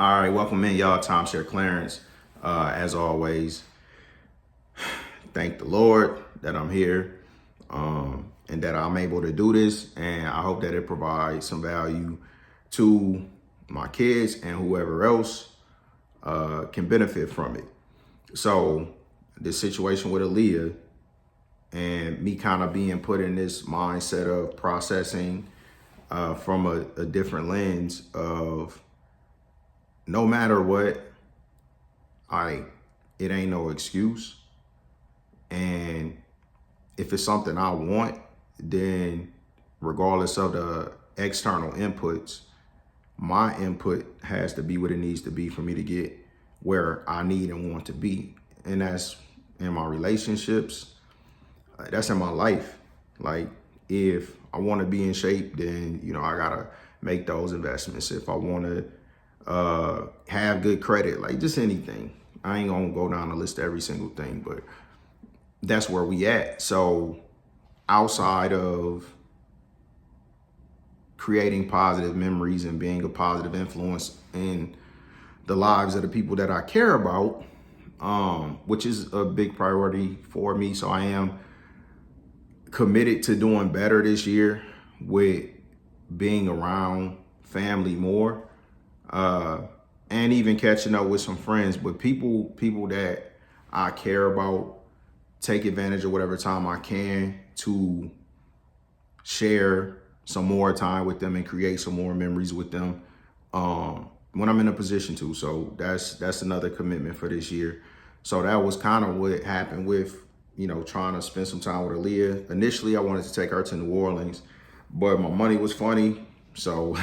All right, welcome in, y'all. Timeshare Clarence. As always, thank the Lord that I'm here and that I'm able to do this. And I hope that it provides some value to my kids and whoever else can benefit from it. So, the situation with Aaliyah and me kind of being put in this mindset of processing from a different lens of no matter what, it ain't no excuse. And if it's something I want, then regardless of the external inputs, my input has to be what it needs to be for me to get where I need and want to be. And that's in my relationships, that's in my life. Like, if I want to be in shape, then, I got to make those investments. If I want to have good credit, like just anything. I ain't going to go down the list of every single thing, but that's where we at. So outside of creating positive memories and being a positive influence in the lives of the people that I care about, which is a big priority for me. So I am committed to doing better this year with being around family more, and even catching up with some friends, but people that I care about, take advantage of whatever time I can to share some more time with them and create some more memories with them when I'm in a position to. So that's another commitment for this year. So that was kind of what happened with, trying to spend some time with Aaliyah. Initially, I wanted to take her to New Orleans, but my money was funny. So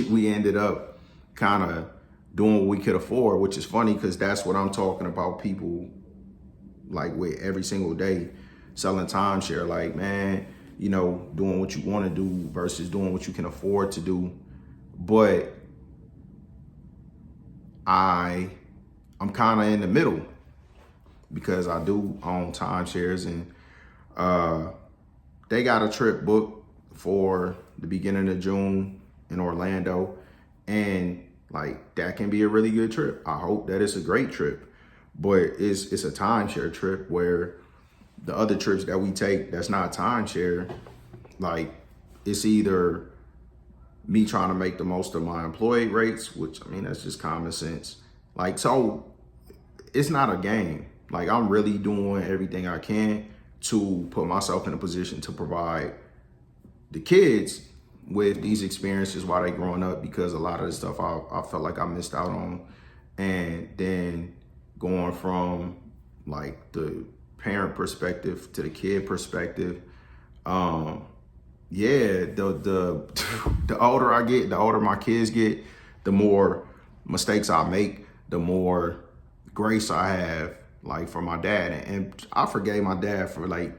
we ended up kind of doing what we could afford, which is funny because that's what I'm talking about people like with every single day selling timeshare. Like, man, doing what you want to do versus doing what you can afford to do. But I'm kind of in the middle because I do own timeshares, and they got a trip booked for the beginning of June in Orlando, and like that can be a really good trip. I hope that it's a great trip, but it's a timeshare trip where the other trips that we take that's not timeshare, like it's either me trying to make the most of my employee rates, which I mean that's just common sense. Like, so it's not a game. Like, I'm really doing everything I can to put myself in a position to provide the kids with these experiences while they growing up, because a lot of the stuff I felt like I missed out on. And then going from like the parent perspective to the kid perspective, the the older I get, the older my kids get, the more mistakes I make, the more grace I have, like, for my dad. And I forgave my dad for like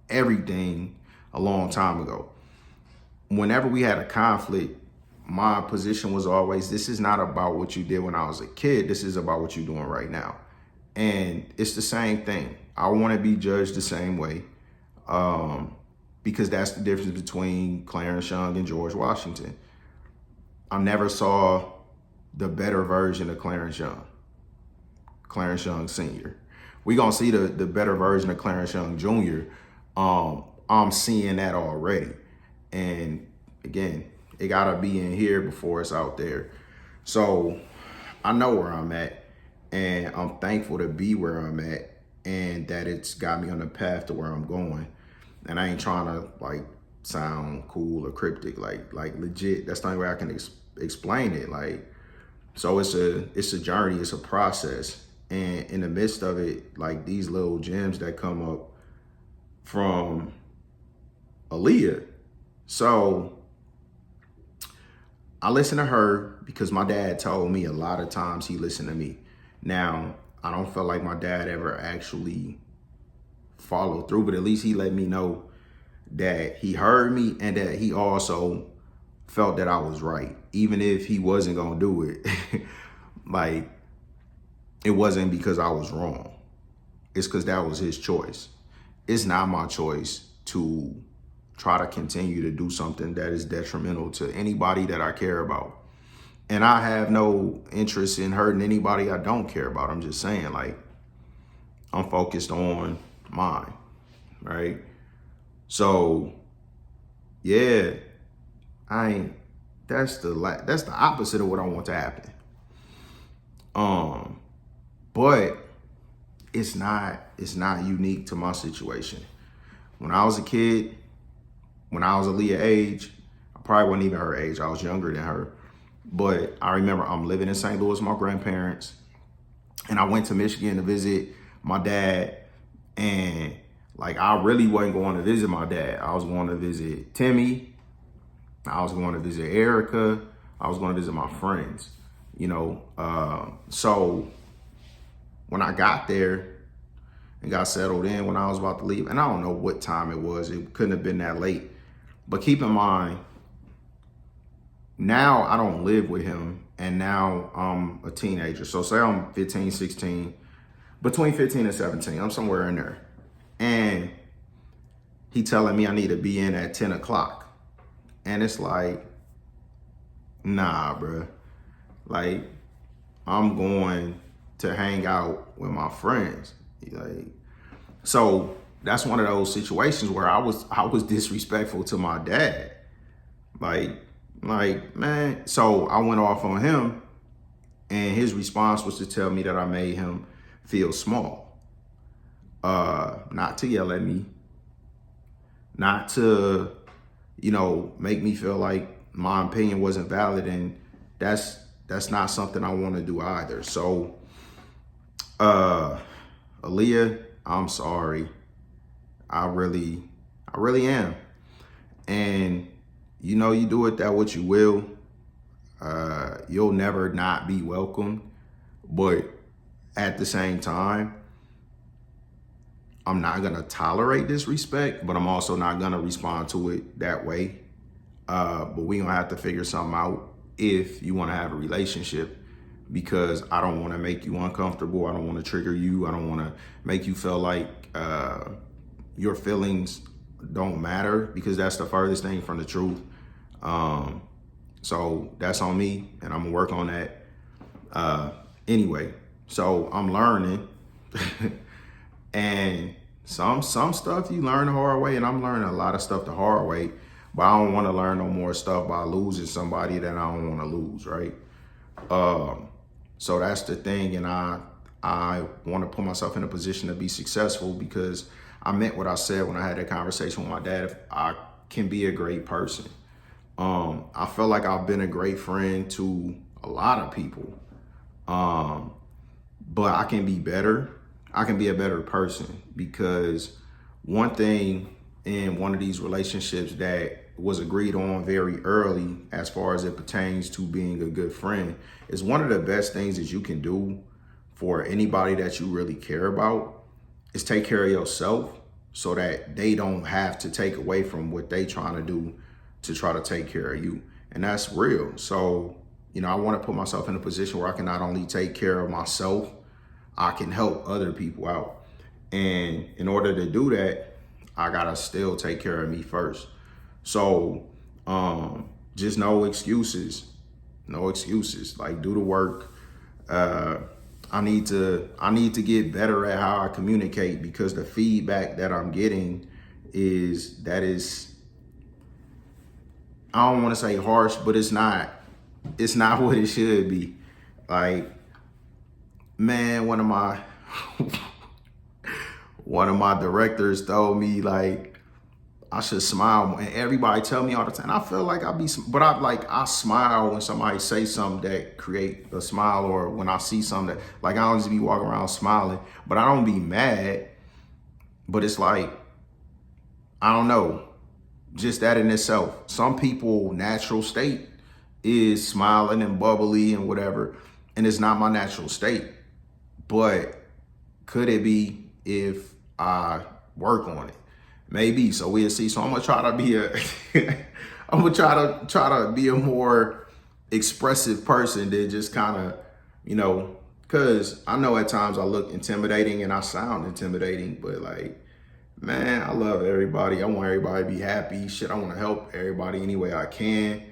everything a long time ago. Whenever we had a conflict, my position was always, this is not about what you did when I was a kid. This is about what you're doing right now. And it's the same thing. I want to be judged the same way, because that's the difference between Clarence Young and George Washington. I never saw the better version of Clarence Young Sr. We gonna see the better version of Clarence Young Jr. I'm seeing that already. And again, it gotta be in here before it's out there. So I know where I'm at, and I'm thankful to be where I'm at, and that it's got me on the path to where I'm going. And I ain't trying to like sound cool or cryptic, like legit. That's the only way I can explain it. Like, so it's a journey, it's a process. And in the midst of it, like these little gems that come up from Aaliyah. So I listen to her because my dad told me a lot of times he listened to me. Now, I don't feel like my dad ever actually followed through, but at least he let me know that he heard me and that he also felt that I was right, even if he wasn't gonna do it. Like, it wasn't because I was wrong. It's because that was his choice. It's not my choice to try to continue to do something that is detrimental to anybody that I care about. And I have no interest in hurting anybody I don't care about. I'm just saying, like, I'm focused on mine, right? So, yeah, I ain't. That's the opposite of what I want to happen. But it's not unique to my situation. When I was a kid, when I was Aaliyah's age, I probably wasn't even her age. I was younger than her. But I remember I'm living in St. Louis with my grandparents, and I went to Michigan to visit my dad. And like, I really wasn't going to visit my dad. I was going to visit Timmy. I was going to visit Erica. I was going to visit my friends, you know. So when I got there and got settled in when I was about to leave, and I don't know what time it was. It couldn't have been that late. But keep in mind, now I don't live with him, and now I'm a teenager. So say I'm 15, 16, between 15 and 17. I'm somewhere in there. And he telling me I need to be in at 10 o'clock. And it's like, nah, bruh. Like, I'm going to hang out with my friends. Like, so that's one of those situations where I was disrespectful to my dad. Like, man. So I went off on him, and his response was to tell me that I made him feel small. Not to yell at me, not to, make me feel like my opinion wasn't valid, and that's not something I want to do either. So, Aaliyah, I'm sorry. I really am. And you do it that what you will. You'll never not be welcome. But at the same time, I'm not gonna tolerate disrespect, but I'm also not gonna respond to it that way. But we gonna have to figure something out if you wanna have a relationship, because I don't wanna make you uncomfortable. I don't wanna trigger you. I don't wanna make you feel like your feelings don't matter, because that's the furthest thing from the truth. So that's on me, and I'm gonna work on that. Anyway, so I'm learning. And some stuff you learn the hard way, and I'm learning a lot of stuff the hard way, but I don't want to learn no more stuff by losing somebody that I don't want to lose, right? So that's the thing, and I want to put myself in a position to be successful, because I meant what I said when I had that conversation with my dad. If I can be a great person. I feel like I've been a great friend to a lot of people, but I can be better. I can be a better person, because one thing in one of these relationships that was agreed on very early, as far as it pertains to being a good friend, is one of the best things that you can do for anybody that you really care about is take care of yourself, so that they don't have to take away from what they trying to do to try to take care of you. And that's real. So, I want to put myself in a position where I can not only take care of myself, I can help other people out. And in order to do that, I gotta still take care of me first. So just no excuses. No excuses. Like, do the work. I need to get better at how I communicate, because the feedback that I'm getting is I don't want to say harsh, but it's not what it should be. Like, man, one of my directors told me, like, I should smile, and everybody tell me all the time. I feel like but I smile when somebody say something that create a smile, or when I see something that, like, I don't just be walking around smiling, but I don't be mad. But it's like, I don't know, just that in itself. Some people natural state is smiling and bubbly and whatever, and it's not my natural state. But could it be if I work on it? Maybe. So we'll see. So I'm gonna try to be I'm gonna try to be a more expressive person than just kind of, because I know at times I look intimidating and I sound intimidating, but like, man, I love everybody. I want everybody to be happy. Shit, I want to help everybody any way I can.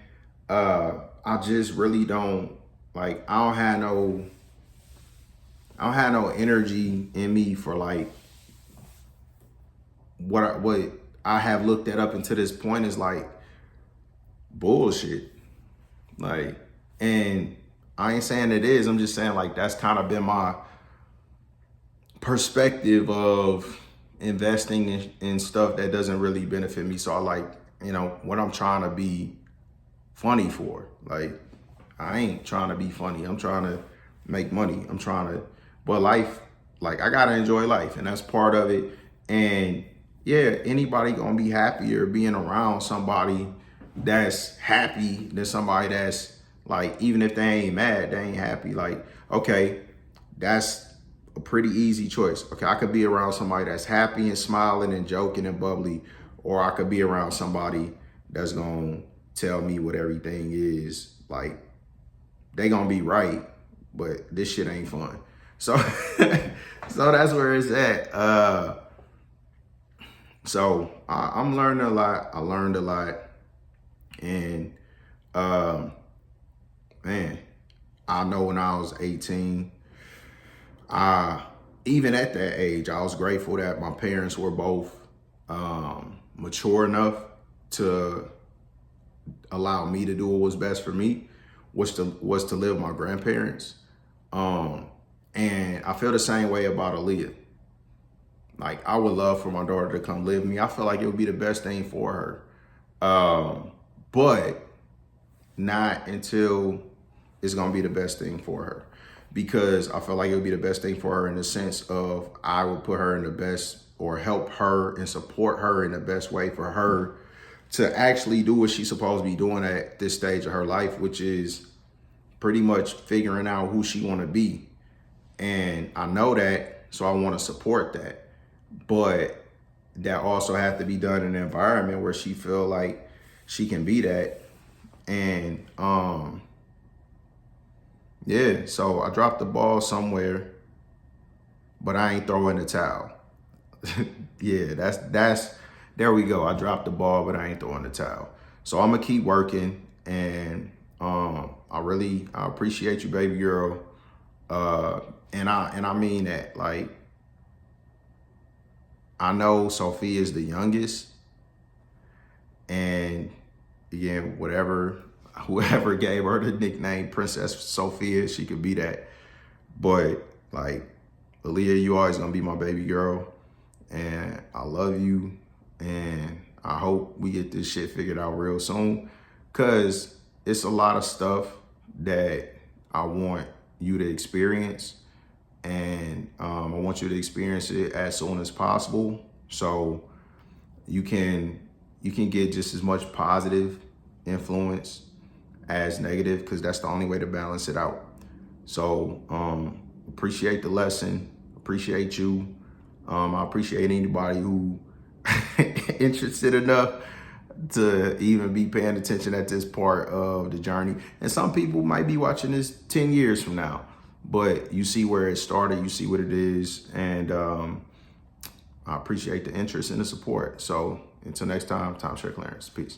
I I just really don't like. I don't have no energy in me for like what I have looked at up until this point is like bullshit. Like, and I ain't saying it is. I'm just saying like that's kind of been my perspective of investing in stuff that doesn't really benefit me. So I like, what I'm trying to be funny for. Like, I ain't trying to be funny. I'm trying to make money. But life, like I gotta enjoy life, and that's part of it. And yeah, anybody gonna be happier being around somebody that's happy than somebody that's like, even if they ain't mad, they ain't happy. Like, okay, that's a pretty easy choice. Okay, I could be around somebody that's happy and smiling and joking and bubbly, or I could be around somebody that's gonna tell me what everything is. Like, they gonna be right, but this shit ain't fun. So, so that's where it's at. So I'm learning a lot. I learned a lot, and man, I know when I was 18, even at that age, I was grateful that my parents were both mature enough to allow me to do what was best for me, was to live with my grandparents. And I feel the same way about Aaliyah. Like, I would love for my daughter to come live with me. I feel like it would be the best thing for her. But not until it's gonna be the best thing for her. Because I feel like it would be the best thing for her in the sense of I would put her in the best, or help her and support her in the best way for her to actually do what she's supposed to be doing at this stage of her life, which is pretty much figuring out who she want to be. And I know that, so I want to support that. But that also has to be done in an environment where she feel like she can be that. And yeah, so I dropped the ball somewhere, but I ain't throwing the towel. Yeah, that's there we go. I dropped the ball, but I ain't throwing the towel. So I'm gonna keep working, and I appreciate you, baby girl. And I mean that. Like, I know Sophia is the youngest, and again, whoever gave her the nickname Princess Sophia, she could be that. But like, Aaliyah, you always gonna be my baby girl, and I love you, and I hope we get this shit figured out real soon, cause it's a lot of stuff that I want you to experience, and I want you to experience it as soon as possible, so you can get just as much positive influence as negative, because that's the only way to balance it out. So appreciate the lesson, appreciate you. I appreciate anybody who interested enough to even be paying attention at this part of the journey. And some people might be watching this 10 years from now, but you see where it started, you see what it is, and I appreciate the interest and the support. So until next time, Tom Share Clarence. Peace.